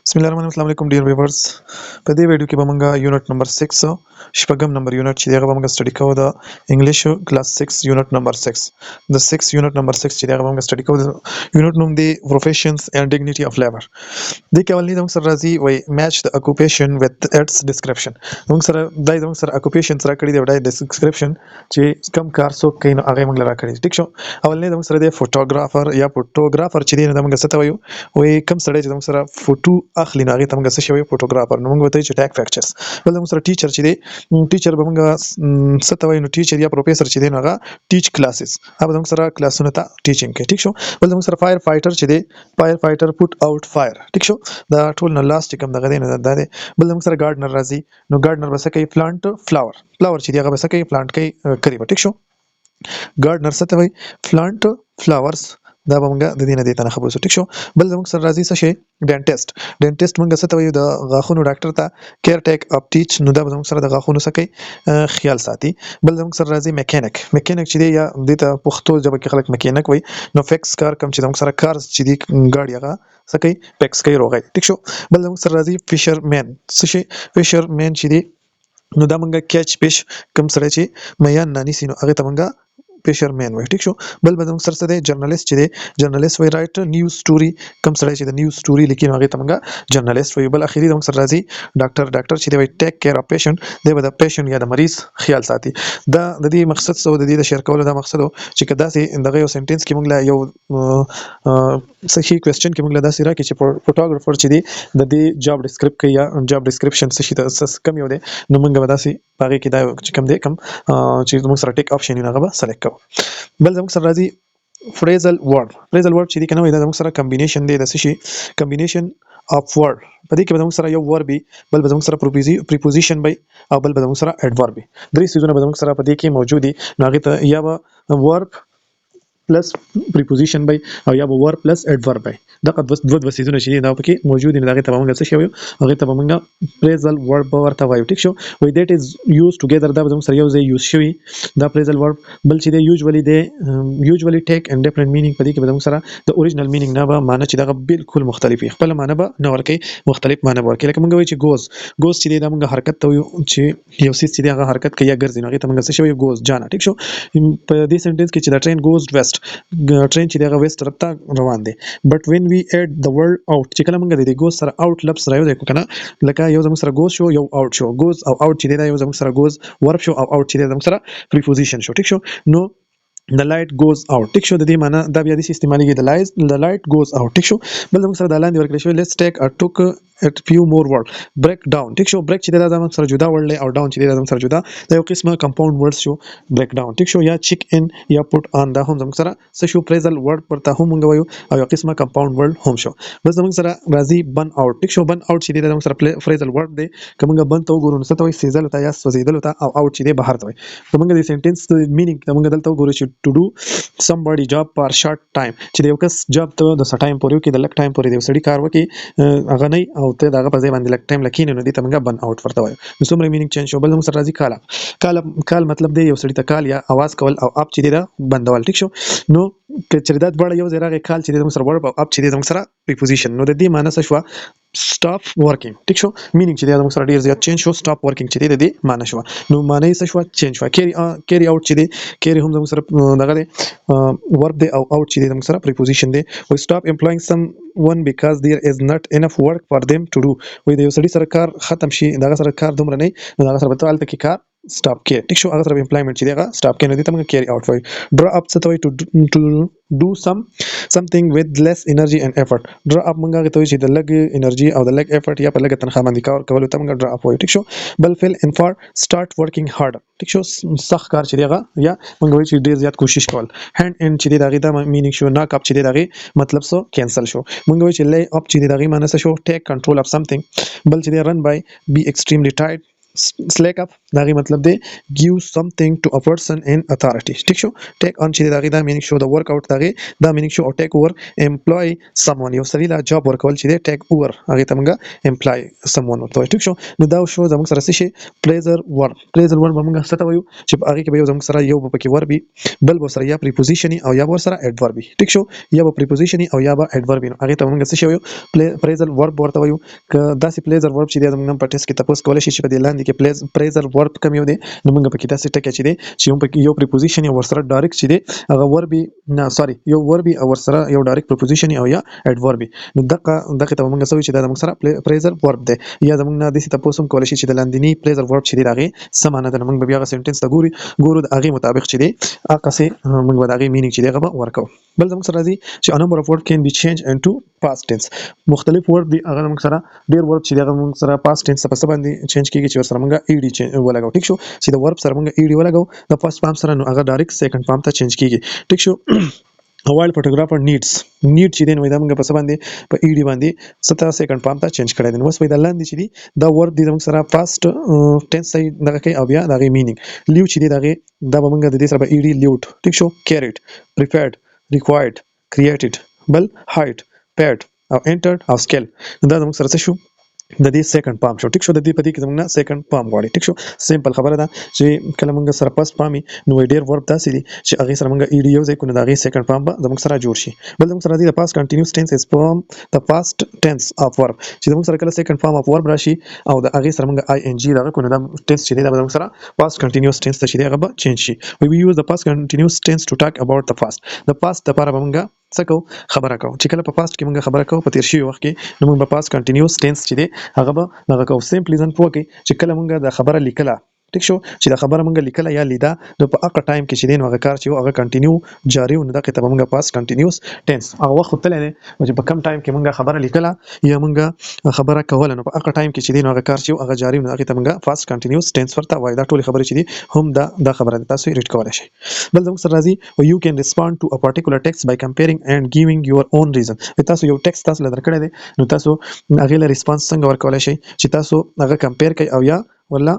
بسم الله الرحمن الرحیم. السلام علیکم ډیر ویورز. په دې ویډیو کې به موږ یونټ نمبر 6 شپږم نمبر یونټ چې دغه به موږ سټډي کوو د انګلیش کلاس 6 یونټ نمبر 6 د 6 یونټ نمبر 6 چې دغه به موږ سټډي کوو د یونټ نوم دی پروفیشنز اینڈ ډیګنیټي اف لیبر. د کولنی د موږ سره راځي وای میچ د اکوپیشن وذ اټس ډیسکرپشن. موږ سره دای د موږ سره اکوپیشن سره کړی دی ودای ډیسکرپشن چې کم کار سو کین هغه موږ لرا کړی. ټیک شو. اولنی د موږ سره دی فوټوګرافر یا فوټوګرافر چې دی د موږ څه ته وایو وای کم سړی چې د موږ سره فوټو اخلي نه هغه ته موږ څه شوی فوټوګرافر. نو موږ وته چې ټیک فیکچرز بل موږ سره ټیچر چې دی ټیچر به موږ څه ته وایو نو ټیچر یا پروفیسور چې دی نو هغه ټیچ کلاسز هغه موږ سره کلاسونه ته ټیچینګ کوي. ټیک شو. بل موږ سره فایر فایټر چې دی فایر فایټر پټ اوټ فایر. ټیک شو. دا ټول نه لاست کوم دغه دی نه دا دی. بل موږ سره ګارډنر راځي نو ګارډنر به څه کوي پلانټ فلاور چې دی هغه به څه کوي پلانټ کوي کری. ټیک شو. ګارډنر څه ته وایي پلانټ فلاورز دا به موږ د دې نه دیته نه خبرو. ټیک شو. بل موږ سره راځي څه شي ډینټیست موږ څه ته وایو د غاښونو ډاکټر ته کیر ټیک اپ ټیچ نو دا به موږ سره د غاښونو څه کوي خیال ساتي. بل موږ سره راځي میکانیک چې دی یا د ته پښتو ژبه کې خلک میکانیک وایي نو فیکس کار کم چې موږ سره کار چې دی ګاډي هغه څه کوي فیکس کوي روغی. ټیک شو. بل موږ سره راځي فیشر مین څه شي فیشر مین چې دی نو دا موږ کیچ فیش کم سره چې میان نانی سينو هغه ته موږ فیشر مین وای. ټیک شو. بل به موږ سره د جرنالیست چې دی جرنالیست وای رائټ نیوز سټوري کم سره چې د نیوز سټوري لیکي هغه ته موږ جرنالیست وای. بل اخیری موږ سره راځي ډاکټر چې دی وای ټیک کیر اف پیشنټ دی به د پیشنټ یا د مریض خیال ساتي. دا د دې مقصد سو د دې د شیر کولو دا مقصد چې کدا سي دغه یو سنټنس کې موږ لا یو صحیح کوېسچن کې موږ لا داسې راکې چې فوټوګرافر چې دی د دې جاب ډیسکرایب کوي یا جاب ډیسکرپشن څه شي د کم یو دی نو موږ به داسې باغې کې دا چې کم دی کم چې موږ سره ټیک اپشن نه غو سلیکټ کوو. بل موږ سره راځي فریزل ورډ چې دی کنه وای دا موږ سره کمبینیشن دی د څه شي کمبینیشن اف ورډ په دې کې به موږ سره یو ورب بل به موږ سره پریپوزیشن بي او بل به موږ سره ایڈورب درې سيزونه به موږ سره په دې کې موجود دي نو هغه ته یا به ورب پلس پریپوزیشن بي او یا به ورب پلس ایڈورب بي دا دوه سيزونه چې دا پکې موجود دي هغه ته موږ څه شوی هغه ته موږ فریزل ورب ورته وایو. ټیک شو. وای دیٹ از یوز ټوګیدر دا به موږ سره یو ځای یوز شوی دا فریزل ورب. بل چې دی یوزولي ټیک اند ډیفرنٹ مینینګ په دې کې به موږ سره د اوریجنل مینینګ نه به معنی چې دا بالکل مختلف وي خپل معنی به نه ورکي مختلف معنی ورکي. لکه موږ وایو چې ګوز چې دی دا موږ حرکت ته وایو چې یو څه چې دی هغه حرکت کوي یا ګرځي نو هغه ته موږ څه شوی ګوز جانا. ټیک شو. په دې سنټنس کې چې دا ټرین ګوز ویسټ ټرین چې دی هغه ویسټ طرف ته روان دی. بټ وین وی اډ د ورډ اوټ چې کله موږ د دې ګوز سره اوټ لفظ رايو د کنه لکه یو زموږ سره ګوز شو یو اوټ شو ګوز او اوټ چې دی دا یو زموږ سره ګوز ورب شو او اوټ چې دی زموږ سره پریپوزیشن شو. ټیک شو. نو the light goes out. ټیک شو. د دې معنی دا بیا د استعمالي the light goes out. ټیک شو. بل موږ سره د لاندې ورکړل شو let's take a took at few more word break down. ټیک شو. break چې دا د موږ سره جدا ورډ او down چې دا د موږ سره جدا دا یو قسمه کمپاوند ورډ شو break down. ټیک شو. یا check in یا put on دا هم موږ سره څه شو phrasal word پرته هم موږ وایو او یو قسمه کمپاوند ورډ هم شو. بس موږ سره راځي burn out. ټیک شو. burn out چې دا موږ سره phrasal word دی کومه burn ته وګورو نو څه ته وایي سیزل ته یا سوزیدل ته او out چې دی بهر ته وایي. کومه د سنټنس مینینګ موږ دلته وګورو چې to do somebody job for short time چې یو کس جاب ته د سټ ټایم پورې کې د لک ټایم پورې د سړي کار وکي هغه نه او ته دغه په ځای باندې لک ټایم لکینې نو دې ته موږ بن اوټ ورته وایو. نو څومره مینینګ چینج شو. بل موږ سره راځي کال مطلب دی یو سړي ته کال یا आवाज کول او اپ چې دی دا بندول. ټیک شو. نو چې دا ډول یو ځای راغی کال چې دی موږ سره ورب او اپ چې دی موږ سره پریپوزیشن نو د دې معنی څه شو stop working. ټیک شو. مینینګ چې دا موږ سره ډیر زیات چینج شو stop working چې دی د دې معنی شو نو معنی څه شو چینج شو. کیری اوټ چې دی کیری هم موږ سره دغه دی ورب دی او اوټ چې دی موږ سره پریپوزیشن دی. we stop employing someone because there is not enough work for them to do. وای د یو سړي سره کار ختم شي دغه سره کار دومره نه نو دغه سره به تل کې کار stop کې. ټیک شو. هغه سره امپلایمنت چې دیغه stop کې نه دي ته موږ carry out وای. draw up څه ته وای to do something with less energy and effort. draw up موږ هغه ته وای چې د لګ انرژي او د لګ effort یا په لګ تنخواه باندې کار کول ته موږ draw up وای. ټیک شو. بل fill in for start working harder. ټیک شو. سخت کار چې دیغه یا موږ وای چې ډیر زیات کوشش کول. hand in چې دیغه دا مینینګ شو knock up چې دیغه مطلب سو کینسل شو. موږ وای چې lay up چې دیغه معنی څه شو take control of something. بل چې run by be extremely tired slack up دا غي مطلب دی give something to a person in authority ټیک شو take on چې دا غي دا meaning شو د work out دا غي دا meaning شو او take over employ someone یو سړي لا جاب ورکول چې دی take over هغه ته موږ employ someone ورته ټیک شو نو دا شو زموږ سره څه شي pleasure verb موږ څه ته وایو چې هغه کې به یو زموږ سره یو پکې verb بل به سره یا preposition او یا به سره adverb ټیک شو یا به preposition او یا به adverb هغه ته موږ څه شي وایو phrasal verb ورته وایو که داسې pleasure verb چې دی موږ په ټیسټ کې تاسو کولای شئ چې په دې لاندې کې phrasal verb کوم یو دی نو موږ پکې داسې ټکی چې دی چې موږ پکې یو preposition او ورسره ډایرکټ چې دی هغه verb نه سوري یو verb او ورسره یو ډایرکټ preposition او یا adverb نو دغه ته موږ سوي چې دا موږ سره phrasal verb دی یا موږ نه داسې تاسو هم کولای شئ چې د لاندېنی phrasal verb چې دی هغه سمانه ده موږ بیا هغه سنټنس ته ګورو د هغه مطابق چې دی هغه څه موږ به هغه meaning چې دی هغه ورکو بل زموږ سره راځي چې a number of word can be changed into past tense مختلف ورد دی هغه موږ سره ډیر ورب چې دغه موږ سره past tense په څه باندې چینج کیږي چې سره موږ ed ولګاو ټیک شو چې د ورب سره موږ ed ولګاو د فرست فارم سره نو هغه ډایرکټ سیکنډ فارم ته چینج کیږي ټیک شو a wild photographer needs need چې دین وای دا موږ په څه باندې په ed باندې 7 سیکنډ فارم ته چینج کړی دی نو اوس وای د لاندې چې دی دا ورب دی موږ سره past tense دغه کوي او بیا دغه meaning لیو چې دی دغه دا به موږ د دې سره په ed lived ټیک شو carried prepared required created بل hide paid او entered او scale دا موږ سره څه شو د دې سیکنډ پام شو ټیک شو د دې په دې کې موږ سیکنډ پام غواړي ټیک شو سیمپل خبره ده چې کله موږ سره پس پامي نو ډیر ورب داسې دي چې هغه سره موږ ed یو ځای کو نه دغه سیکنډ پام به موږ سره جوړ شي بل موږ سره د past continuous tense is from the past tense of verb چې موږ سره کله سیکنډ پام اف ورب راشي او د هغه سره موږ ing دغه کو نه د ټینس چې دا موږ سره past continuous tense ته چې هغه به چینج شي we use the past continuous tense to talk about the past the past لپاره موږ څه کو خبره کو چې کله په پاست کې موږ خبره کو په تیر شوی وخت کې نو موږ په پاست کنټینیوس ټینس چې دی هغه به دغه کو سمپلی ځن پوه کې چې کله موږ د خبره لیکله ټیک شو چې د خبره موږ لیکله یا لیدا نو په هغه ټایم کې چې دین هغه کار چې هغه کنټینیو جاری و نو دغه ته موږ پاست کنټینیوس ټینس هغه وخت تللی دی چې په کم ټایم کې موږ خبره لیکله یا موږ خبره کوله نو په هغه ټایم کې چې دین هغه کار چې هغه جاری و نو دغه ته موږ پاست کنټینیوس ټینس ورته وایي دا ټول خبرې چې دي هم دا خبره تاسو ریډ کولای شئ بل زموږ سره راځي you can respond to a particular text by comparing and giving your own reason تاسو یو ټیکست تاسو لدر کړی دی نو تاسو هغه له ریسپانس څنګه ورکولای شئ چې تاسو هغه کمپیر کوي او یا ولا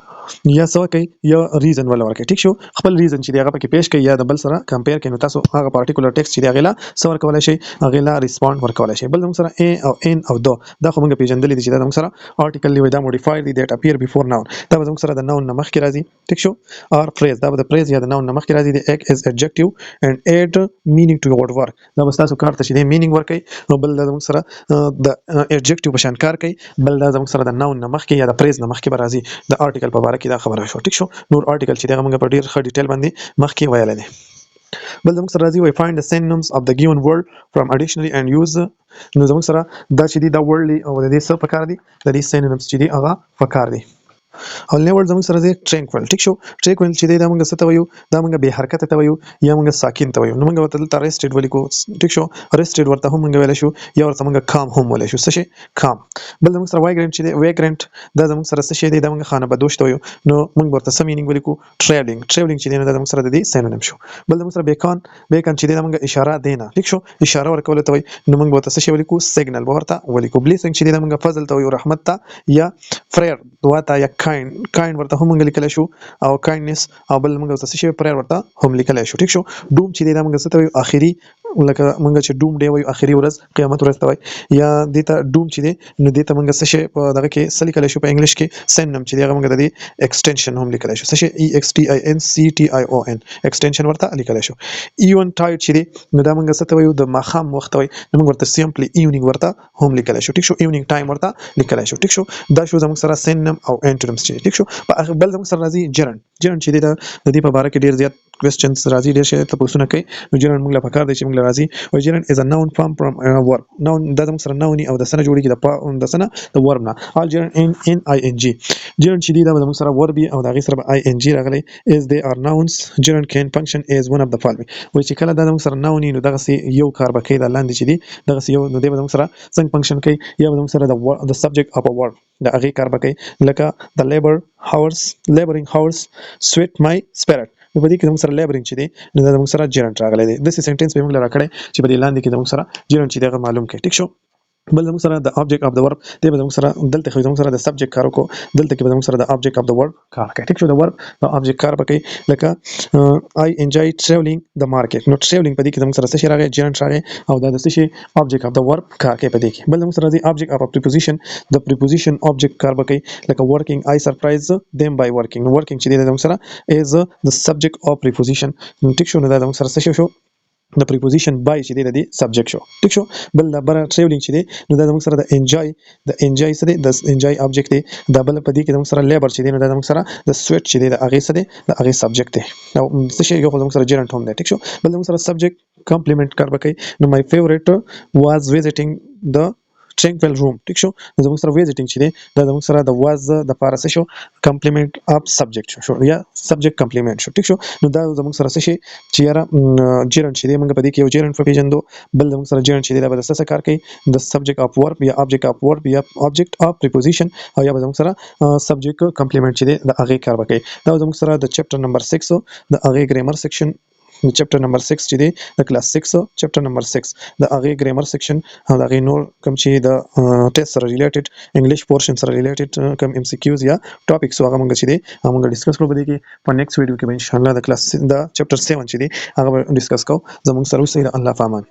یا څه کوي یا ریزن ولا ورکړي ټیک شو خپل ریزن چې هغه پکې پیش کوي یا د بل سره کمپیر کوي نو تاسو هغه پارټیکولر ټیکست چې هغه لا څه ورکولای شي هغه لا ریسپاند ورکولای شي بل موږ سره ا او ان او دو دا خو موږ پیژندل دي چې دا موږ سره آرټیکل دی دا موډیفاید دی that appear before noun دا موږ سره د noun نه مخکې راځي ټیک شو or phrase دا د phrase یا د noun نه مخکې راځي د act as adjective and add meaning to your word دا بس تاسو کار ته چې د meaning ورکړي او بل دا موږ سره د adjective په شان کار کوي بل دا موږ سره د noun نه مخکې یا د phrase نه مخکې راځي د آرټیکل په اړه کې خبره شو ټیک شو نور آرټیکل چې دا موږ په ډیر ښه ډیټیل باندې مخکې ویل دي بل موږ سره راځي we find the synonyms of the given word from dictionary and use نو موږ سره دا چې دی دا word او د دې څه پکار دي د دې synonyms چې دی هغه پکار دي او لیول زموږ سره دی tranquil ټیک شو tranquil چې دی دا موږ څه ته وایو دا موږ به حرکت ته وایو یا موږ ساکن ته وایو نو موږ ورته rested ولیکو ټیک شو rested ورته هم موږ ویل شو یا ورته موږ calm هم ویل شو څه شي calm بل زموږ سره vagrant چې دی vagrant دا زموږ سره څه شي دی دا موږ خانه بدوش ته وایو نو موږ ورته څه meaning ولیکو traveling چې دی دا موږ سره د دې synonym شو بل زموږ سره beacon چې دی دا موږ اشاره دینه ټیک شو اشاره ورکول ته وایي نو موږ ورته څه شي ولیکو signal ورته ولیکو blessing چې دی دا موږ فضل ته وایو رحمت ته یا prayer دعا ته یا kind ورته هم موږ لیکلی شو او kindness او بل موږ ورته څه شی prayer ورته هم لیکلی شو ټیک شو دوم چې دی دا موږ څه ته وایو آخري لکه موږ چې دوم ډے وایو آخري ورځ قیامت ورځ ته وایي یا دې ته دوم چې دی نو دې ته موږ څه شی په دغه کې څه لیکلی شو په انګلیش کې synonym چې دی هغه موږ د دې extension هم لیکلی شو څه شی extension extension ورته لیکلی شو eventide چې دی نو دا موږ څه ته وایو د ماښام وخت وایي نو موږ ورته simply evening ورته هم لیکلی شو ټیک شو evening time ورته لیکلی شو ټیک شو دا شو زموږ سره synonym او antonyms چې ټیک شو په بل زموږ سره راځي gerund چې دی د دې په باره کې ډیر زیات questions راځي ډیر شي تاسو نه کوي نو gerund موږ له پکار دی چې موږ راځي او gerund is a noun form from verb noun دا زموږ سره noun او د سره جوړیږي د سره د verb نه all gerund in ing gerund چې دی دا زموږ سره verb او د هغې سره ing راغلی is they are nouns gerund can function as one of the following وایي چې کله دا زموږ سره noun نو دغسې یو کار به کوي د لاندې چې دی دغسې یو نو دی به زموږ سره څنګه function کوي یا به زموږ سره د subject of a verb د هغې کار به کوي لکه the laboring hours sweat my spirit نو په دې کې زموږ سره لیبرینګ چې دی نو دا زموږ سره gerund راغلی دی داسې سنټینس به موږ له راکړی چې په دې لاندې کې زموږ سره gerund چې دی هغه معلوم کړي ټیک شو بل زموږ سره د object of the verb دی به زموږ سره دلته خو زموږ سره د subject کار وکړو دلته کې به زموږ سره د object of the verb کار کوي ټیک شو د verb د object کار به کوي لکه I enjoy traveling the market نو traveling په دې کې زموږ سره څه شی راغی gerund راغی او دا د څه شی object of the verb کار کوي په دې کې بل زموږ سره د object of a preposition د preposition object کار به کوي لکه working I surprise them by working working چې دی زموږ سره is the subject of preposition ټیک شو نو دا زموږ سره څه شو د preposition by چې دی د subject شو ټیک شو بل د بر traveling چې دی نو دا زموږ سره د enjoy سره د enjoy object دی دا بل په دې کې زموږ سره labor چې دی نو دا زموږ سره د sweat چې دی د هغه سره د هغه subject دی او څه شی یو زموږ سره gerund هم دی ټیک شو بل زموږ سره subject complement کار وکړي نو my favorite was visiting the tranquil room ټیک شو نو زموږ سره visiting چې دی دا زموږ سره د was د پارسه شو complement of subject شو یا subject complement شو ټیک شو نو دا زموږ سره څه شي چې یاره gerund چې دی موږ په دې کې یو gerund پیژندو بل زموږ سره gerund چې دی دا به څه کار کوي د subject of verb یا object of verb یا object of preposition او یا به زموږ سره subject complement چې دی د هغه کار وکړي دا زموږ سره د chapter number 6 د هغه grammar section چپټر نمبر 6 چې دی د کلاس 6 چپټر نمبر 6 د هغه ګرامر سیکشن او د هغه نور کوم چې د ټیسټ سره ریلیټډ انګلیش پورشن سره ریلیټډ کوم ام سی کیوز یا ټاپکس هغه موږ چې دی موږ ډیسکس کړو په دې کې په نیکسټ ویډیو کې به ان شاء الله د کلاس د چپټر 7 چې دی هغه ډیسکس کوو زموږ سره اوسئ الله پامان